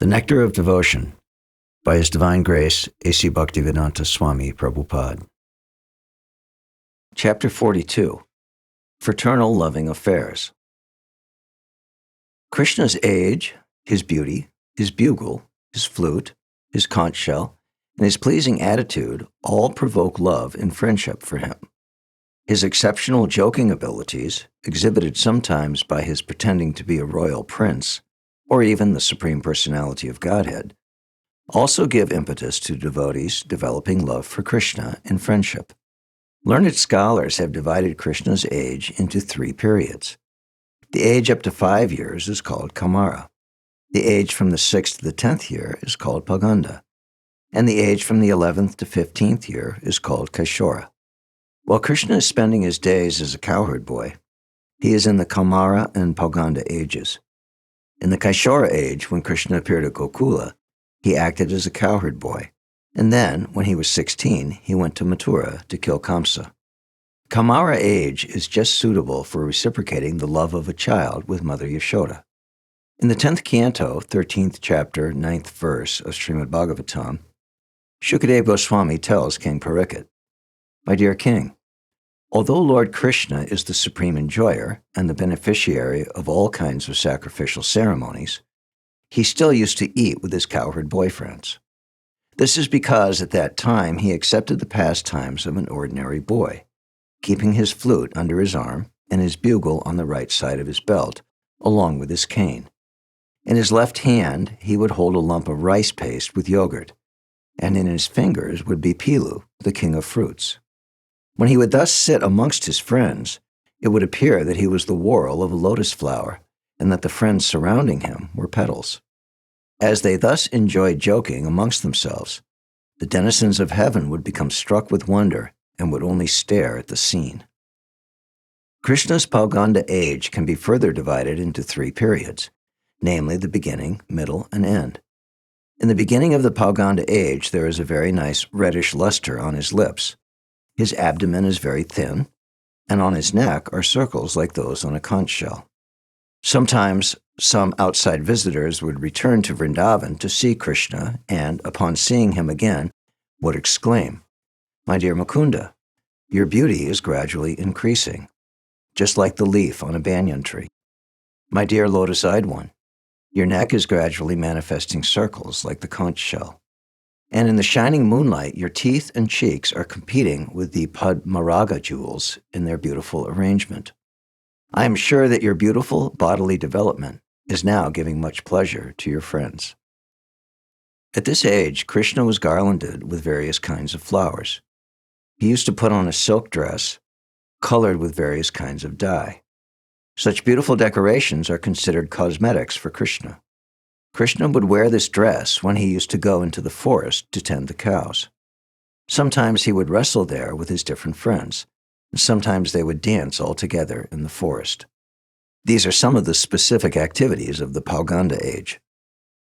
The Nectar of Devotion by His Divine Grace, A.C. Bhaktivedanta Swami, Prabhupāda. Chapter 42. Fraternal Loving Affairs. Krishna's age, his beauty, his bugle, his flute, his conch shell, and his pleasing attitude all provoke love and friendship for him. His exceptional joking abilities, exhibited sometimes by his pretending to be a royal prince, or even the Supreme Personality of Godhead, also give impetus to devotees developing love for Krishna and friendship. Learned scholars have divided Krishna's age into 3 periods. The age up to 5 years is called Kaumara. The age from the 6th to the 10th year is called Pauganda. And the age from the 11th to 15th year is called Kaishora. While Krishna is spending his days as a cowherd boy, he is in the Kaumara and Pauganda ages. In the Kaishora age, when Krishna appeared at Gokula, he acted as a cowherd boy, and then, when he was 16, he went to Mathura to kill Kamsa. Kaumara age is just suitable for reciprocating the love of a child with Mother Yashoda. In the 10th canto, 13th chapter, 9th verse of Srimad Bhagavatam, Shukadeva Goswami tells King Parikshit, "My dear king, although Lord Krishna is the supreme enjoyer and the beneficiary of all kinds of sacrificial ceremonies, he still used to eat with his cowherd boyfriends. This is because at that time he accepted the pastimes of an ordinary boy, keeping his flute under his arm and his bugle on the right side of his belt, along with his cane. In his left hand he would hold a lump of rice paste with yogurt, and in his fingers would be Pilu, the king of fruits. When he would thus sit amongst his friends, it would appear that he was the whorl of a lotus flower, and that the friends surrounding him were petals. As they thus enjoyed joking amongst themselves, the denizens of heaven would become struck with wonder and would only stare at the scene." Krishna's Pauganda age can be further divided into 3 periods, namely the beginning, middle, and end. In the beginning of the Pauganda age, there is a very nice reddish luster on his lips. His abdomen is very thin, and on his neck are circles like those on a conch shell. Sometimes some outside visitors would return to Vrindavan to see Krishna and, upon seeing him again, would exclaim, "My dear Mukunda, your beauty is gradually increasing, just like the leaf on a banyan tree. My dear lotus-eyed one, your neck is gradually manifesting circles like the conch shell. And in the shining moonlight, your teeth and cheeks are competing with the Padmaraga jewels in their beautiful arrangement. I am sure that your beautiful bodily development is now giving much pleasure to your friends." At this age, Krishna was garlanded with various kinds of flowers. He used to put on a silk dress colored with various kinds of dye. Such beautiful decorations are considered cosmetics for Krishna. Krishna would wear this dress when he used to go into the forest to tend the cows. Sometimes he would wrestle there with his different friends, and sometimes they would dance all together in the forest. These are some of the specific activities of the Pauganda age.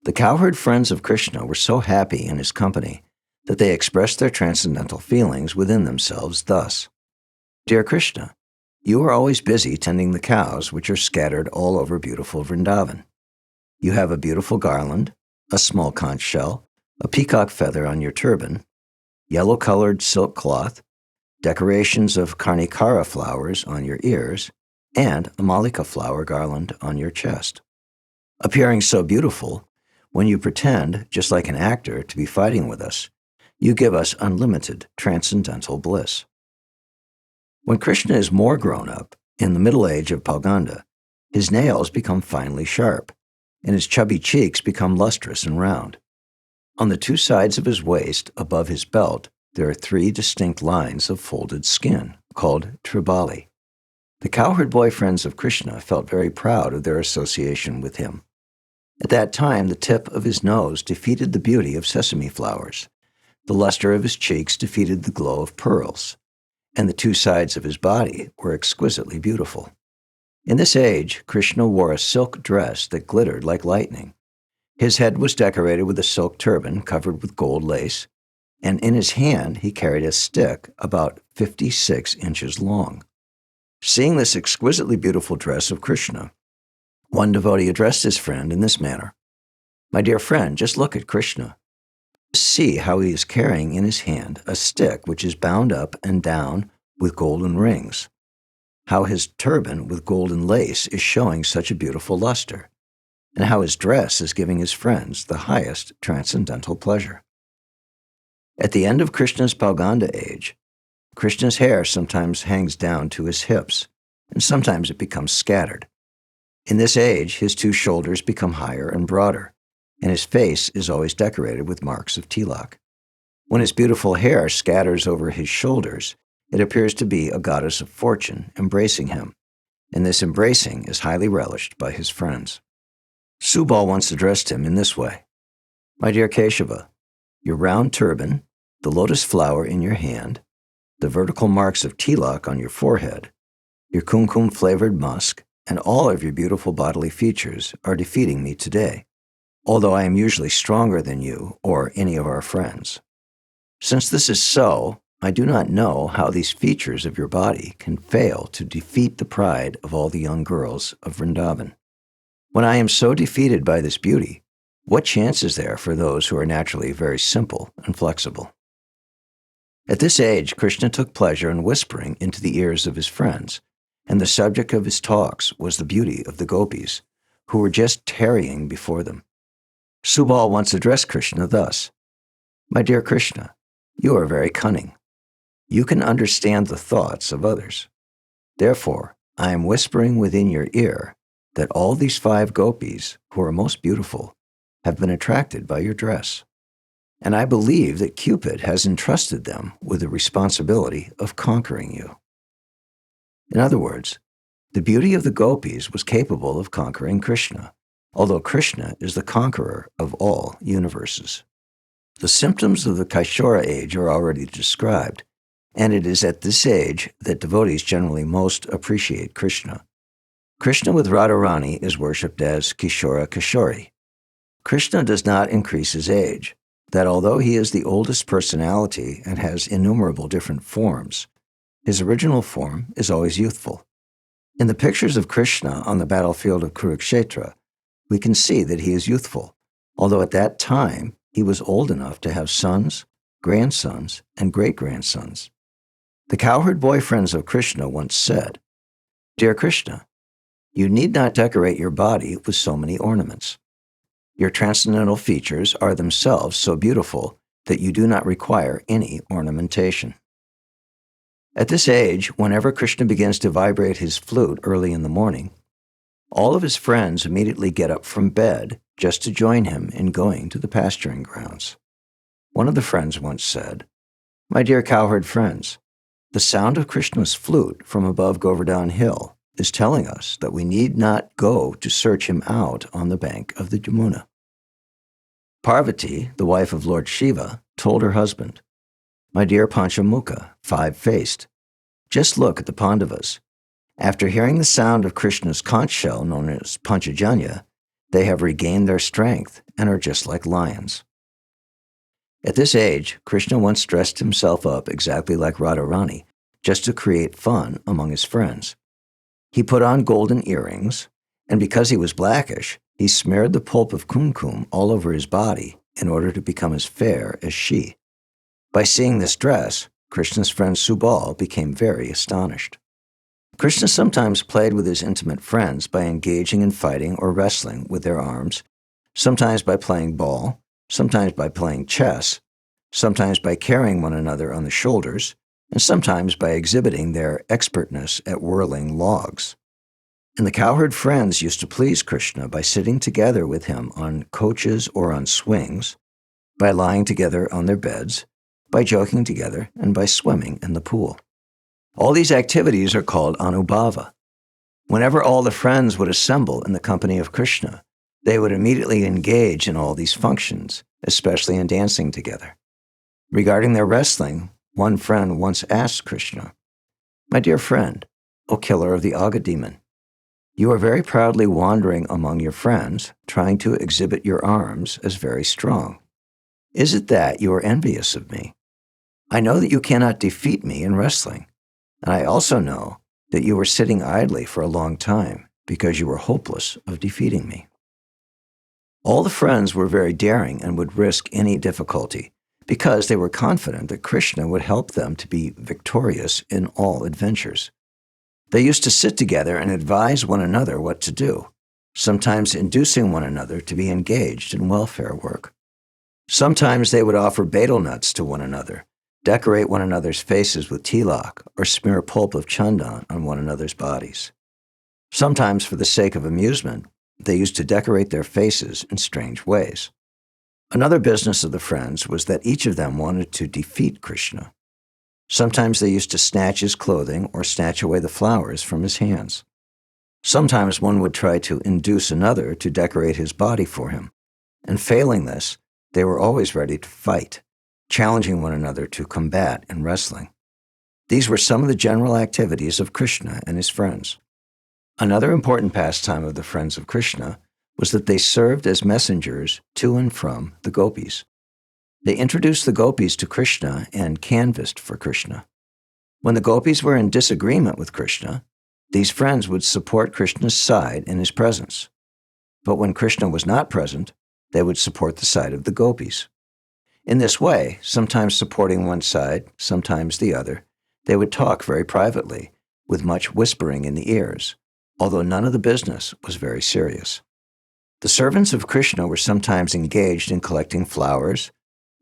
The cowherd friends of Krishna were so happy in his company that they expressed their transcendental feelings within themselves thus: "Dear Krishna, you are always busy tending the cows which are scattered all over beautiful Vrindavan. You have a beautiful garland, a small conch shell, a peacock feather on your turban, yellow-colored silk cloth, decorations of Karnikara flowers on your ears, and a Malika flower garland on your chest. Appearing so beautiful, when you pretend, just like an actor, to be fighting with us, you give us unlimited transcendental bliss." When Krishna is more grown up, in the middle age of Pauganda, his nails become finely sharp, and his chubby cheeks become lustrous and round. On the 2 sides of his waist, above his belt, there are 3 distinct lines of folded skin, called tribali. The cowherd boyfriends of Krishna felt very proud of their association with him. At that time, the tip of his nose defeated the beauty of sesame flowers, the luster of his cheeks defeated the glow of pearls, and the 2 sides of his body were exquisitely beautiful. In this age, Krishna wore a silk dress that glittered like lightning. His head was decorated with a silk turban covered with gold lace, and in his hand he carried a stick about 56 inches long. Seeing this exquisitely beautiful dress of Krishna, one devotee addressed his friend in this manner: My dear friend, just look at Krishna. See how he is carrying in his hand a stick which is bound up and down with golden rings, how his turban with golden lace is showing such a beautiful luster, and how his dress is giving his friends the highest transcendental pleasure. At the end of Krishna's Pauganda age, Krishna's hair sometimes hangs down to his hips, and sometimes it becomes scattered. In this age, his two shoulders become higher and broader, and his face is always decorated with marks of tilak. When his beautiful hair scatters over his shoulders, it appears to be a goddess of fortune embracing him, and this embracing is highly relished by his friends. Subal once addressed him in this way: "My dear Keshava, your round turban, the lotus flower in your hand, the vertical marks of tilak on your forehead, your kumkum-flavored musk, and all of your beautiful bodily features are defeating me today, although I am usually stronger than you or any of our friends. Since this is so, I do not know how these features of your body can fail to defeat the pride of all the young girls of Vrindavan. When I am so defeated by this beauty, what chance is there for those who are naturally very simple and flexible?" At this age, Krishna took pleasure in whispering into the ears of his friends, and the subject of his talks was the beauty of the gopis, who were just tarrying before them. Subal once addressed Krishna thus: "My dear Krishna, you are very cunning. You can understand the thoughts of others. Therefore, I am whispering within your ear that all these 5 gopis, who are most beautiful, have been attracted by your dress. And I believe that Cupid has entrusted them with the responsibility of conquering you." In other words, the beauty of the gopis was capable of conquering Krishna, although Krishna is the conqueror of all universes. The symptoms of the Kaishora age are already described, and it is at this age that devotees generally most appreciate Krishna. Krishna with Radharani is worshipped as Kishora Kishori. Krishna does not increase his age, that although he is the oldest personality and has innumerable different forms, his original form is always youthful. In the pictures of Krishna on the battlefield of Kurukshetra, we can see that he is youthful, although at that time he was old enough to have sons, grandsons, and great-grandsons. The cowherd boyfriends of Krishna once said, "Dear Krishna, you need not decorate your body with so many ornaments. Your transcendental features are themselves so beautiful that you do not require any ornamentation." At this age, whenever Krishna begins to vibrate his flute early in the morning, all of his friends immediately get up from bed just to join him in going to the pasturing grounds. One of the friends once said, "My dear cowherd friends, the sound of Krishna's flute from above Govardhan Hill is telling us that we need not go to search him out on the bank of the Yamuna." Parvati, the wife of Lord Shiva, told her husband, "My dear Panchamukha, 5-faced, just look at the Pandavas. After hearing the sound of Krishna's conch shell known as Panchajanya, they have regained their strength and are just like lions." At this age, Krishna once dressed himself up exactly like Radharani, just to create fun among his friends. He put on golden earrings, and because he was blackish, he smeared the pulp of kumkum all over his body in order to become as fair as she. By seeing this dress, Krishna's friend Subal became very astonished. Krishna sometimes played with his intimate friends by engaging in fighting or wrestling with their arms, sometimes by playing ball, sometimes by playing chess, sometimes by carrying one another on the shoulders, and sometimes by exhibiting their expertness at whirling logs. And the cowherd friends used to please Krishna by sitting together with him on coaches or on swings, by lying together on their beds, by joking together, and by swimming in the pool. All these activities are called anubhava. Whenever all the friends would assemble in the company of Krishna, they would immediately engage in all these functions, especially in dancing together. Regarding their wrestling, one friend once asked Krishna, "My dear friend, O killer of the Aga demon, you are very proudly wandering among your friends, trying to exhibit your arms as very strong. Is it that you are envious of me? I know that you cannot defeat me in wrestling, and I also know that you were sitting idly for a long time because you were hopeless of defeating me." All the friends were very daring and would risk any difficulty because they were confident that Krishna would help them to be victorious in all adventures. They used to sit together and advise one another what to do, sometimes inducing one another to be engaged in welfare work. Sometimes they would offer betel nuts to one another, decorate one another's faces with tilak, or smear pulp of chandan on one another's bodies. Sometimes, for the sake of amusement, they used to decorate their faces in strange ways. Another business of the friends was that each of them wanted to defeat Krishna. Sometimes they used to snatch his clothing or snatch away the flowers from his hands. Sometimes one would try to induce another to decorate his body for him, and failing this, they were always ready to fight, challenging one another to combat in wrestling. These were some of the general activities of Krishna and his friends. Another important pastime of the friends of Krishna was that they served as messengers to and from the gopis. They introduced the gopis to Krishna and canvassed for Krishna. When the gopis were in disagreement with Krishna, these friends would support Krishna's side in his presence. But when Krishna was not present, they would support the side of the gopis. In this way, sometimes supporting one side, sometimes the other, they would talk very privately, with much whispering in the ears, although none of the business was very serious. The servants of Krishna were sometimes engaged in collecting flowers,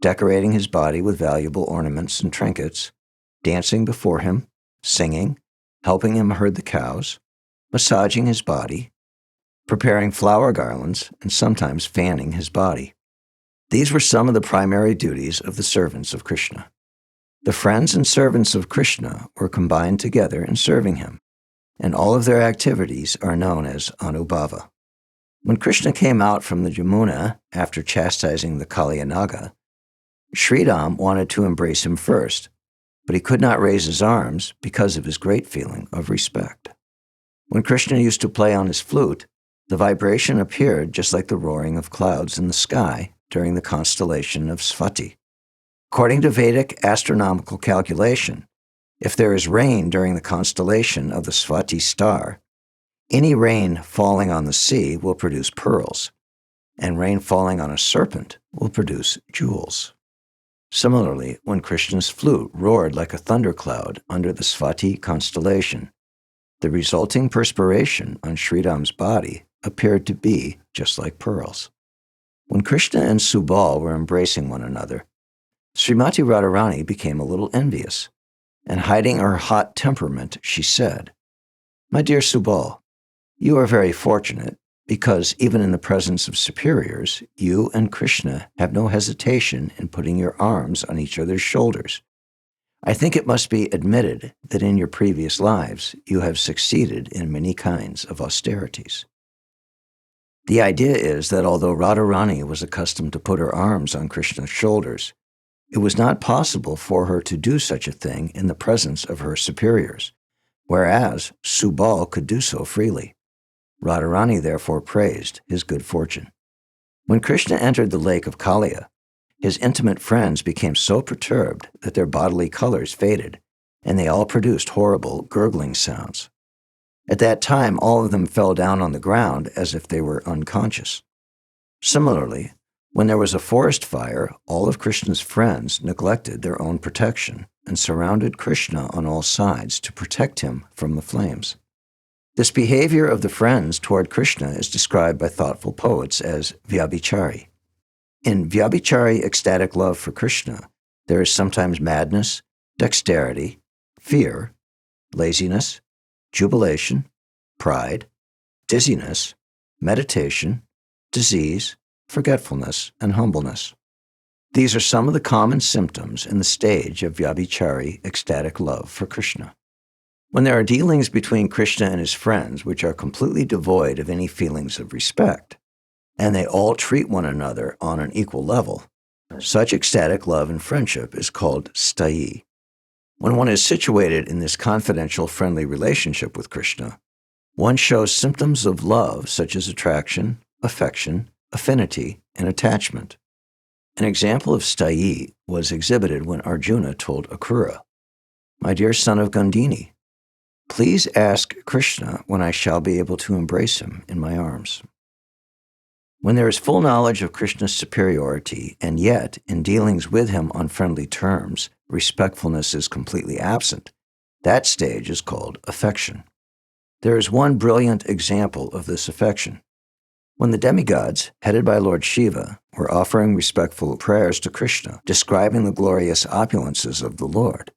decorating his body with valuable ornaments and trinkets, dancing before him, singing, helping him herd the cows, massaging his body, preparing flower garlands, and sometimes fanning his body. These were some of the primary duties of the servants of Krishna. The friends and servants of Krishna were combined together in serving him, and all of their activities are known as Anubhava. When Krishna came out from the Yamuna after chastising the Kalyanaga, Sridham wanted to embrace him first, but he could not raise his arms because of his great feeling of respect. When Krishna used to play on his flute, the vibration appeared just like the roaring of clouds in the sky during the constellation of Swati. According to Vedic astronomical calculation, if there is rain during the constellation of the Swati star, any rain falling on the sea will produce pearls, and rain falling on a serpent will produce jewels. Similarly, when Krishna's flute roared like a thundercloud under the Swati constellation, the resulting perspiration on Sridham's body appeared to be just like pearls. When Krishna and Subal were embracing one another, Srimati Radharani became a little envious, and hiding her hot temperament, she said, "My dear Subal, you are very fortunate because even in the presence of superiors, you and Krishna have no hesitation in putting your arms on each other's shoulders. I think it must be admitted that in your previous lives, you have succeeded in many kinds of austerities." The idea is that although Radharani was accustomed to put her arms on Krishna's shoulders, it was not possible for her to do such a thing in the presence of her superiors, whereas Subal could do so freely. Radharani therefore praised his good fortune. When Krishna entered the lake of Kaliya, his intimate friends became so perturbed that their bodily colors faded, and they all produced horrible gurgling sounds. At that time, all of them fell down on the ground as if they were unconscious. Similarly, when there was a forest fire, all of Krishna's friends neglected their own protection and surrounded Krishna on all sides to protect him from the flames. This behavior of the friends toward Krishna is described by thoughtful poets as vyabhichari. In vyabhichari ecstatic love for Krishna, there is sometimes madness, dexterity, fear, laziness, jubilation, pride, dizziness, meditation, disease, forgetfulness, and humbleness. These are some of the common symptoms in the stage of vyabhichari ecstatic love for Krishna. When there are dealings between Krishna and his friends which are completely devoid of any feelings of respect, and they all treat one another on an equal level, such ecstatic love and friendship is called sthayi. When one is situated in this confidential, friendly relationship with Krishna, one shows symptoms of love such as attraction, affection, affinity, and attachment. An example of sthayi was exhibited when Arjuna told Akrura, "My dear son of Gandhini, please ask Krishna when I shall be able to embrace him in my arms." When there is full knowledge of Krishna's superiority, and yet, in dealings with him on friendly terms, respectfulness is completely absent, that stage is called affection. There is one brilliant example of this affection. When the demigods, headed by Lord Shiva, were offering respectful prayers to Krishna, describing the glorious opulences of the Lord,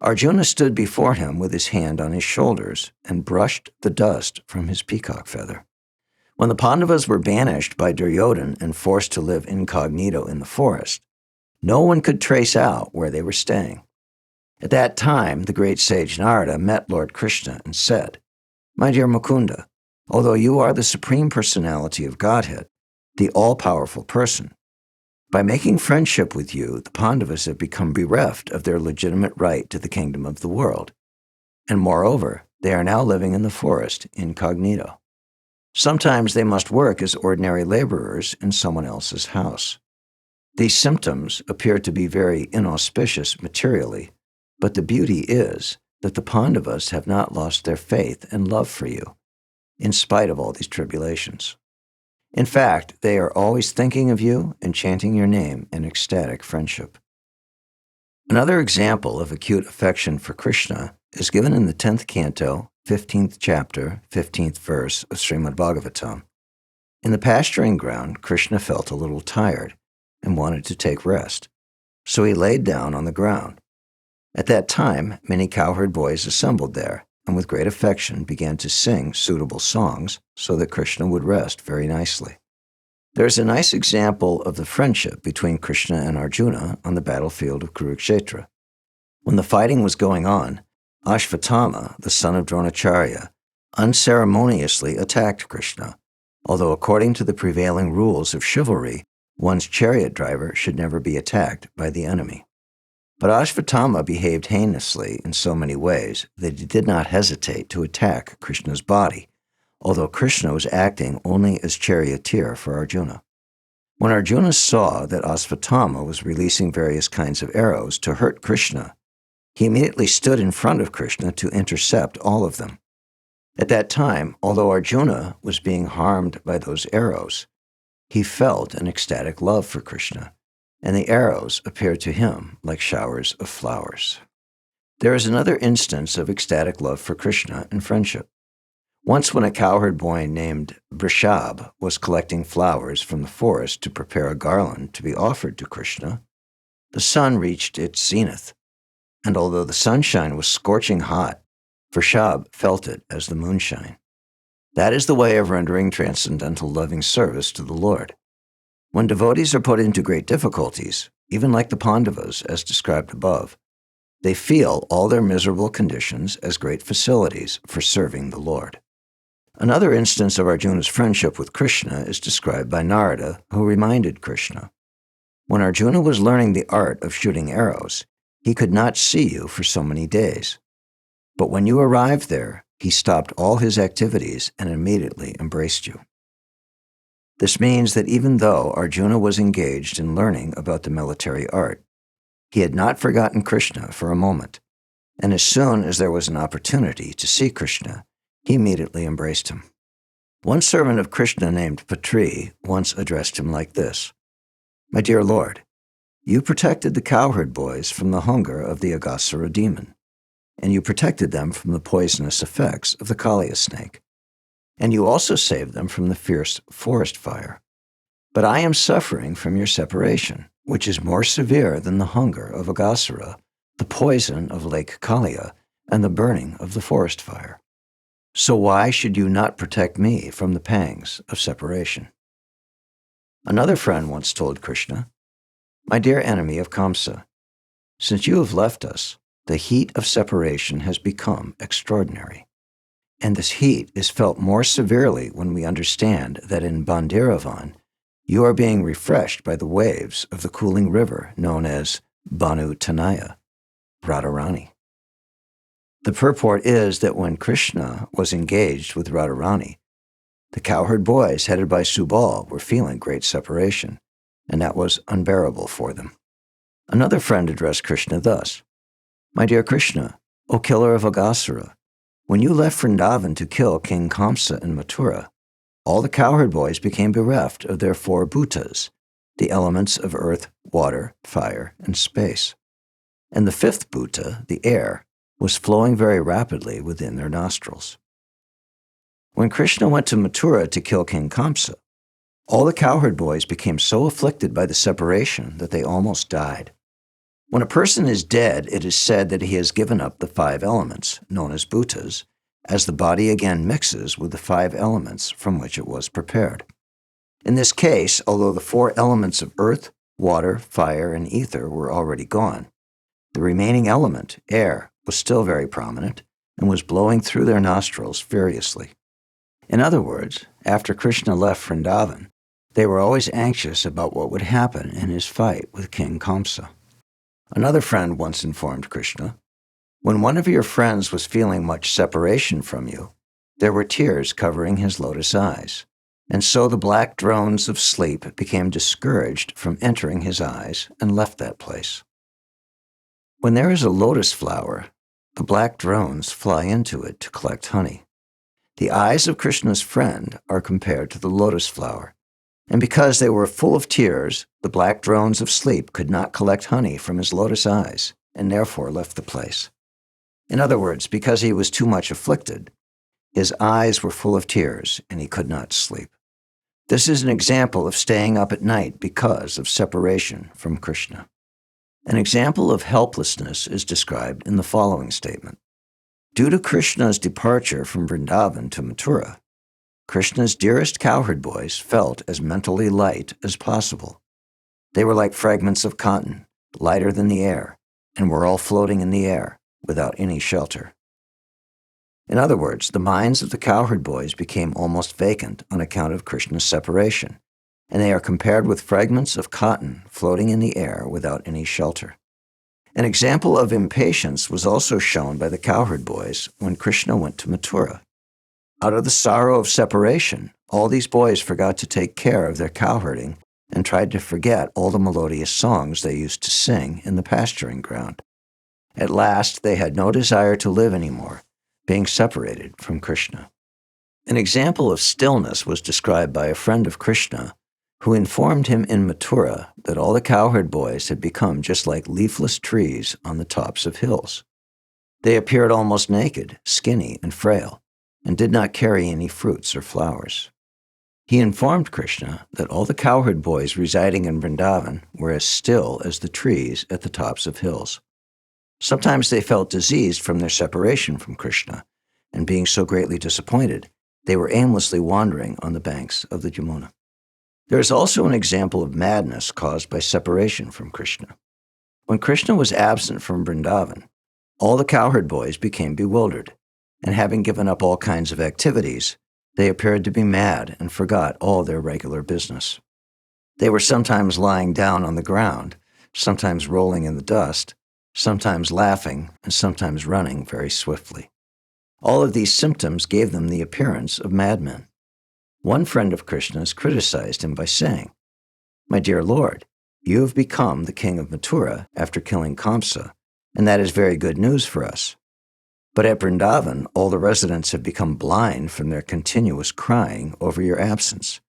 Arjuna stood before him with his hand on his shoulders and brushed the dust from his peacock feather. When the Pandavas were banished by Duryodhana and forced to live incognito in the forest, no one could trace out where they were staying. At that time, the great sage Narada met Lord Krishna and said, "My dear Mukunda, although you are the Supreme Personality of Godhead, the all-powerful person, by making friendship with you, the Pandavas have become bereft of their legitimate right to the kingdom of the world. And moreover, they are now living in the forest incognito. Sometimes they must work as ordinary laborers in someone else's house. These symptoms appear to be very inauspicious materially, but the beauty is that the Pandavas have not lost their faith and love for you, in spite of all these tribulations. In fact, they are always thinking of you and chanting your name in ecstatic friendship." Another example of acute affection for Krishna is given in the 10th canto, 15th chapter, 15th verse of Srimad Bhagavatam. In the pasturing ground, Krishna felt a little tired and wanted to take rest, so he laid down on the ground. At that time, many cowherd boys assembled there, and with great affection began to sing suitable songs so that Krishna would rest very nicely. There is a nice example of the friendship between Krishna and Arjuna on the battlefield of Kurukshetra. When the fighting was going on, Ashvatthama, the son of Dronacharya, unceremoniously attacked Krishna, although according to the prevailing rules of chivalry, one's chariot driver should never be attacked by the enemy. But Ashvatthama behaved heinously in so many ways that he did not hesitate to attack Krishna's body, although Krishna was acting only as charioteer for Arjuna. When Arjuna saw that Ashvatthama was releasing various kinds of arrows to hurt Krishna, he immediately stood in front of Krishna to intercept all of them. At that time, although Arjuna was being harmed by those arrows, he felt an ecstatic love for Krishna, and the arrows appeared to him like showers of flowers. There is another instance of ecstatic love for Krishna and friendship. Once when a cowherd boy named Brishab was collecting flowers from the forest to prepare a garland to be offered to Krishna, the sun reached its zenith, and although the sunshine was scorching hot, Brishab felt it as the moonshine. That is the way of rendering transcendental loving service to the Lord. When devotees are put into great difficulties, even like the Pandavas as described above, they feel all their miserable conditions as great facilities for serving the Lord. Another instance of Arjuna's friendship with Krishna is described by Narada, who reminded Krishna, "When Arjuna was learning the art of shooting arrows, he could not see you for so many days. But when you arrived there, he stopped all his activities and immediately embraced you." This means that even though Arjuna was engaged in learning about the military art, he had not forgotten Krishna for a moment, and as soon as there was an opportunity to see Krishna, he immediately embraced him. One servant of Krishna named Patri once addressed him like this, "My dear Lord, you protected the cowherd boys from the hunger of the Aghasura demon, and you protected them from the poisonous effects of the Kaliya snake, and you also saved them from the fierce forest fire. But I am suffering from your separation, which is more severe than the hunger of Aghasura, the poison of Lake Kaliya, and the burning of the forest fire. So why should you not protect me from the pangs of separation?" Another friend once told Krishna, "My dear enemy of Kamsa, since you have left us, the heat of separation has become extraordinary. And this heat is felt more severely when we understand that in Bandiravan, you are being refreshed by the waves of the cooling river known as Banu Tanaya, Radharani." The purport is that when Krishna was engaged with Radharani, the cowherd boys headed by Subal were feeling great separation, and that was unbearable for them. Another friend addressed Krishna thus, "My dear Krishna, O killer of Aghasura, when you left Vrindavan to kill King Kamsa in Mathura, all the cowherd boys became bereft of their 4 bhutas, the elements of earth, water, fire, and space. And the 5th bhuta, the air, was flowing very rapidly within their nostrils. When Krishna went to Mathura to kill King Kamsa, all the cowherd boys became so afflicted by the separation that they almost died. When a person is dead, it is said that he has given up the 5 elements, known as bhutas, as the body again mixes with the 5 elements from which it was prepared. In this case, although the 4 elements of earth, water, fire, and ether were already gone, the remaining element, air, was still very prominent and was blowing through their nostrils furiously. In other words, after Krishna left Vrindavan, they were always anxious about what would happen in his fight with King Kamsa. Another friend once informed Krishna, "When one of your friends was feeling much separation from you, there were tears covering his lotus eyes, and so the black drones of sleep became discouraged from entering his eyes and left that place." When there is a lotus flower, the black drones fly into it to collect honey. The eyes of Krishna's friend are compared to the lotus flower, and because they were full of tears, the black drones of sleep could not collect honey from his lotus eyes, and therefore left the place. In other words, because he was too much afflicted, his eyes were full of tears, and he could not sleep. This is an example of staying up at night because of separation from Krishna. An example of helplessness is described in the following statement. Due to Krishna's departure from Vrindavan to Mathura, Krishna's dearest cowherd boys felt as mentally light as possible. They were like fragments of cotton, lighter than the air, and were all floating in the air without any shelter. In other words, the minds of the cowherd boys became almost vacant on account of Krishna's separation, and they are compared with fragments of cotton floating in the air without any shelter. An example of impatience was also shown by the cowherd boys when Krishna went to Mathura. Out of the sorrow of separation, all these boys forgot to take care of their cowherding and tried to forget all the melodious songs they used to sing in the pasturing ground. At last, they had no desire to live anymore, being separated from Krishna. An example of stillness was described by a friend of Krishna who informed him in Mathura that all the cowherd boys had become just like leafless trees on the tops of hills. They appeared almost naked, skinny, and frail, and did not carry any fruits or flowers. He informed Krishna that all the cowherd boys residing in Vrindavan were as still as the trees at the tops of hills. Sometimes they felt diseased from their separation from Krishna, and being so greatly disappointed, they were aimlessly wandering on the banks of the Yamuna. There is also an example of madness caused by separation from Krishna. When Krishna was absent from Vrindavan, all the cowherd boys became bewildered, and having given up all kinds of activities, they appeared to be mad and forgot all their regular business. They were sometimes lying down on the ground, sometimes rolling in the dust, sometimes laughing, and sometimes running very swiftly. All of these symptoms gave them the appearance of madmen. One friend of Krishna's criticized him by saying, "My dear Lord, you have become the king of Mathura after killing Kamsa, and that is very good news for us. But at Vrindavan, all the residents have become blind from their continuous crying over your absence.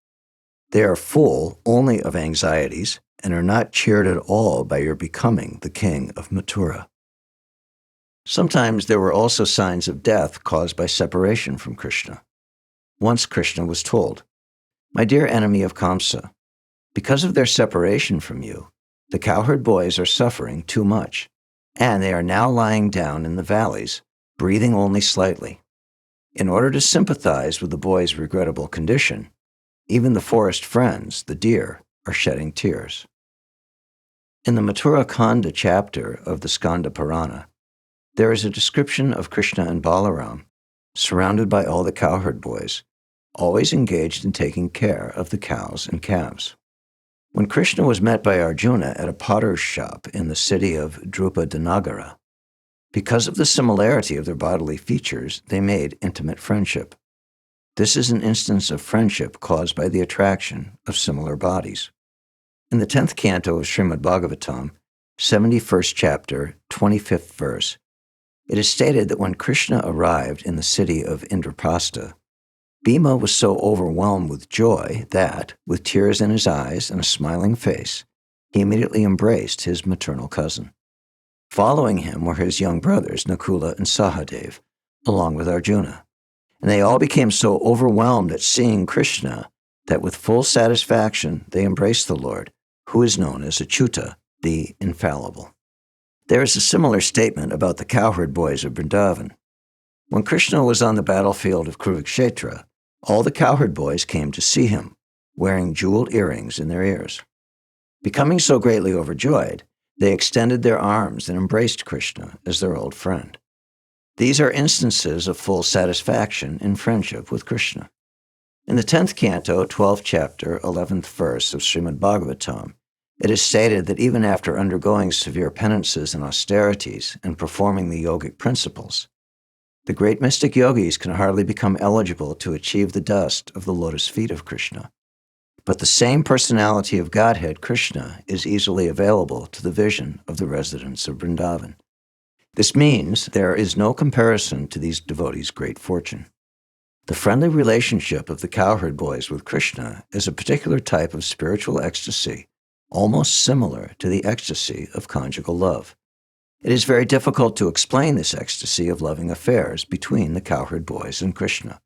They are full only of anxieties and are not cheered at all by your becoming the king of Mathura." Sometimes there were also signs of death caused by separation from Krishna. Once Krishna was told, "My dear enemy of Kamsa, because of their separation from you, the cowherd boys are suffering too much, and they are now lying down in the valleys, breathing only slightly. In order to sympathize with the boys' regrettable condition, even the forest friends, the deer, are shedding tears." In the Mathura Kanda chapter of the Skanda Purana, there is a description of Krishna and Balaram, surrounded by all the cowherd boys, always engaged in taking care of the cows and calves. When Krishna was met by Arjuna at a potter's shop in the city of Drupadanagara, because of the similarity of their bodily features, they made intimate friendship. This is an instance of friendship caused by the attraction of similar bodies. In the 10th canto of Srimad Bhagavatam, 71st chapter, 25th verse, it is stated that when Krishna arrived in the city of Indraprastha, Bhima was so overwhelmed with joy that, with tears in his eyes and a smiling face, he immediately embraced his maternal cousin. Following him were his young brothers, Nakula and Sahadev, along with Arjuna. And they all became so overwhelmed at seeing Krishna that with full satisfaction they embraced the Lord, who is known as Achyuta, the infallible. There is a similar statement about the cowherd boys of Vrindavan. When Krishna was on the battlefield of Kurukshetra, all the cowherd boys came to see him, wearing jeweled earrings in their ears. Becoming so greatly overjoyed, they extended their arms and embraced Krishna as their old friend. These are instances of full satisfaction in friendship with Krishna. In the 10th canto, 12th chapter, 11th verse of Srimad Bhagavatam, it is stated that even after undergoing severe penances and austerities and performing the yogic principles, the great mystic yogis can hardly become eligible to achieve the dust of the lotus feet of Krishna. But the same personality of Godhead, Krishna, is easily available to the vision of the residents of Vrindavan. This means there is no comparison to these devotees' great fortune. The friendly relationship of the cowherd boys with Krishna is a particular type of spiritual ecstasy, almost similar to the ecstasy of conjugal love. It is very difficult to explain this ecstasy of loving affairs between the cowherd boys and Krishna.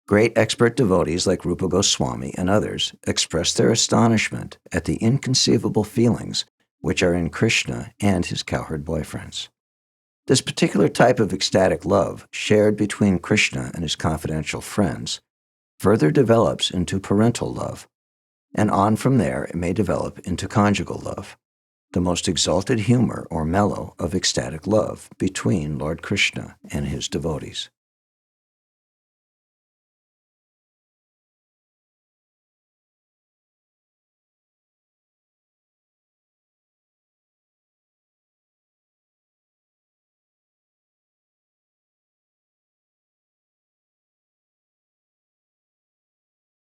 Great expert devotees like Rupa Goswami and others express their astonishment at the inconceivable feelings which are in Krishna and his cowherd boyfriends. This particular type of ecstatic love, shared between Krishna and his confidential friends, further develops into parental love, and on from there it may develop into conjugal love, the most exalted humor or mellow of ecstatic love between Lord Krishna and his devotees.